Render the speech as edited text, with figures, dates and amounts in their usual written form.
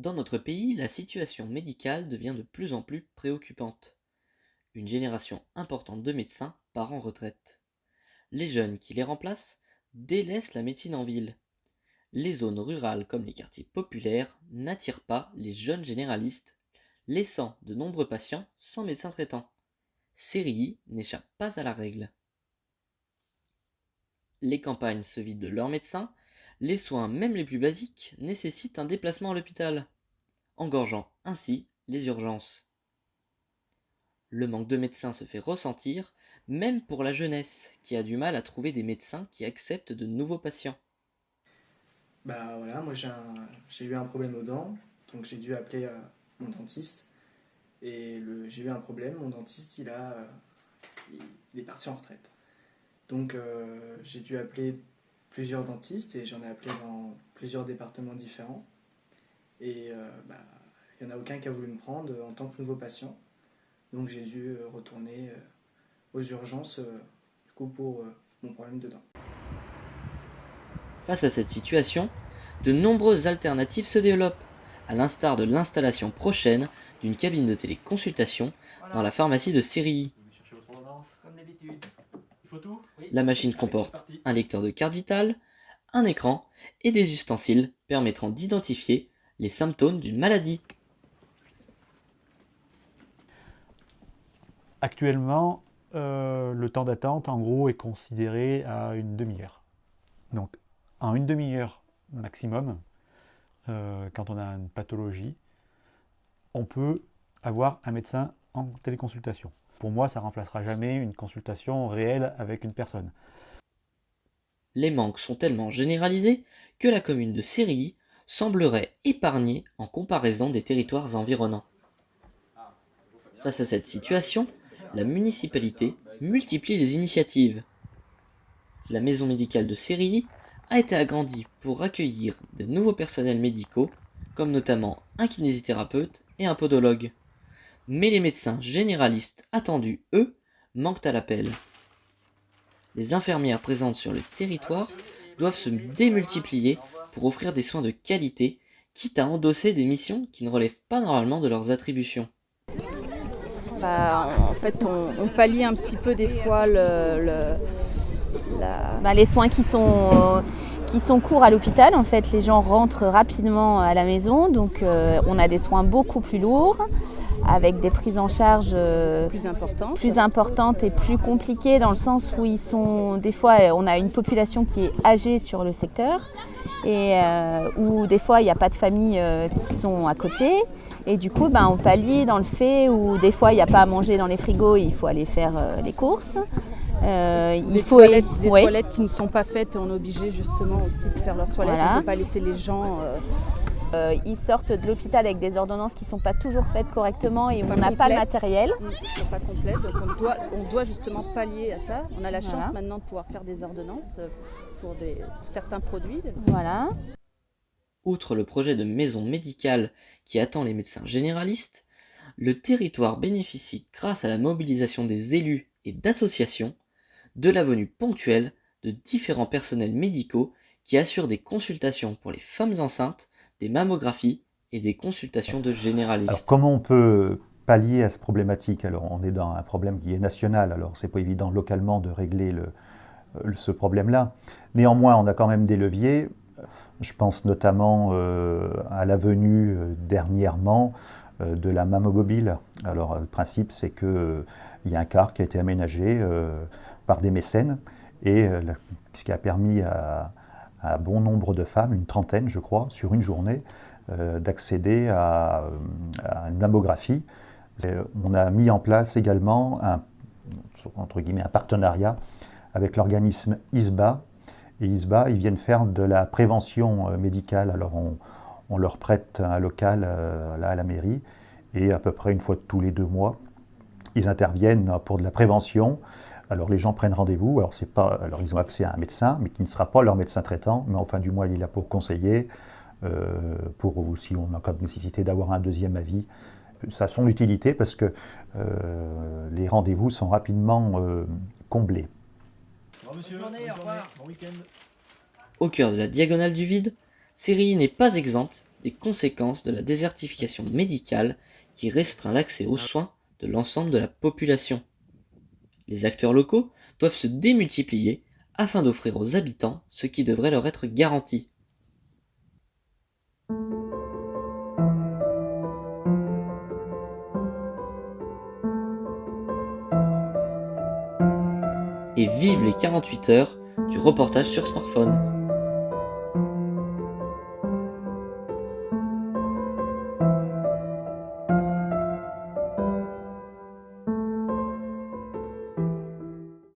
Dans notre pays, la situation médicale devient de plus en plus préoccupante. Une génération importante de médecins part en retraite. Les jeunes qui les remplacent délaissent la médecine en ville. Les zones rurales comme les quartiers populaires n'attirent pas les jeunes généralistes, laissant de nombreux patients sans médecin traitant. CRI n'échappe pas à la règle. Les campagnes se vident de leurs médecins, les soins, même les plus basiques, nécessitent un déplacement à l'hôpital, engorgeant ainsi les urgences. Le manque de médecins se fait ressentir, même pour la jeunesse, qui a du mal à trouver des médecins qui acceptent de nouveaux patients. Bah voilà, moi j'ai eu un problème aux dents, donc j'ai dû appeler mon dentiste. Et j'ai eu un problème, mon dentiste il est parti en retraite. Donc j'ai dû appeler plusieurs dentistes et j'en ai appelé dans plusieurs départements différents. Et il n'y en a aucun qui a voulu me prendre en tant que nouveau patient. Donc j'ai dû retourner aux urgences du coup pour mon problème de dents. Face à cette situation, de nombreuses alternatives se développent, à l'instar de l'installation prochaine d'une cabine de téléconsultation dans la pharmacie de Sérilly. Vous cherchez votre ordonnance, comme d'habitude. Il faut tout? Oui. La machine Allez, c'est comporte parti. un lecteur de carte vitale, un écran et des ustensiles permettant d'identifier les symptômes d'une maladie. Actuellement, le temps d'attente, en gros, est considéré à une demi-heure. Donc, en une demi-heure maximum, quand on a une pathologie, on peut avoir un médecin en téléconsultation. Pour moi, ça ne remplacera jamais une consultation réelle avec une personne. Les manques sont tellement généralisés que la commune de Sérilly semblerait épargnée en comparaison des territoires environnants. Face à cette situation, la municipalité multiplie les initiatives. La maison médicale de Sérilly a été agrandie pour accueillir de nouveaux personnels médicaux, comme notamment un kinésithérapeute et un podologue. Mais les médecins généralistes attendus, eux, manquent à l'appel. Les infirmières présentes sur le territoire doivent se démultiplier pour offrir des soins de qualité, quitte à endosser des missions qui ne relèvent pas normalement de leurs attributions. En fait, on pallie un petit peu des fois les soins qui sont courts à l'hôpital. En fait, les gens rentrent rapidement à la maison, donc on a des soins beaucoup plus lourds, avec des prises en charge plus importantes et plus compliquées, dans le sens où des fois, on a une population qui est âgée sur le secteur, et où des fois, il n'y a pas de familles qui sont à côté. Et du coup, on pallie dans le fait où des fois, il n'y a pas à manger dans les frigos, il faut aller faire les courses. Des toilettes qui ne sont pas faites, et on est obligé justement aussi de faire leurs toilettes. Voilà. On ne peut pas laisser les gens... Ils sortent de l'hôpital avec des ordonnances qui ne sont pas toujours faites correctement et où on n'a pas le complètes. matériel. Ils sont pas complètes, donc on doit justement pallier à ça. On a la chance maintenant de pouvoir faire des ordonnances pour certains produits. Voilà. Outre le projet de maison médicale qui attend les médecins généralistes, le territoire bénéficie, grâce à la mobilisation des élus et d'associations, de la venue ponctuelle de différents personnels médicaux qui assurent des consultations pour les femmes enceintes, des mammographies et des consultations de généralistes. Alors, comment on peut pallier à cette problématique? Alors, on est dans un problème qui est national, alors c'est pas évident localement de régler ce problème-là. Néanmoins, on a quand même des leviers. Je pense notamment à la venue dernièrement de la mammobile. Alors, le principe, c'est qu'il y a un car qui a été aménagé par des mécènes, et ce qui a permis à bon nombre de femmes, une trentaine je crois, sur une journée, d'accéder à une mammographie. On a mis en place également entre guillemets, un partenariat avec l'organisme ISBA. Et ISBA, ils viennent faire de la prévention médicale. Alors on leur prête un local là à la mairie, et à peu près une fois tous les 2 mois, ils interviennent pour de la prévention. Alors les gens prennent rendez-vous, alors ils ont accès à un médecin, mais qui ne sera pas leur médecin traitant, mais en fin du mois il est là pour conseiller, pour si on a comme nécessité d'avoir un deuxième avis. Ça a son utilité parce que les rendez-vous sont rapidement comblés. Bon monsieur, bonne journée, au revoir, bon week-end. Au cœur de la diagonale du vide, Sérilly n'est pas exempte des conséquences de la désertification médicale qui restreint l'accès aux soins de l'ensemble de la population. Les acteurs locaux doivent se démultiplier afin d'offrir aux habitants ce qui devrait leur être garanti. Et vive les 48 heures du reportage sur smartphone.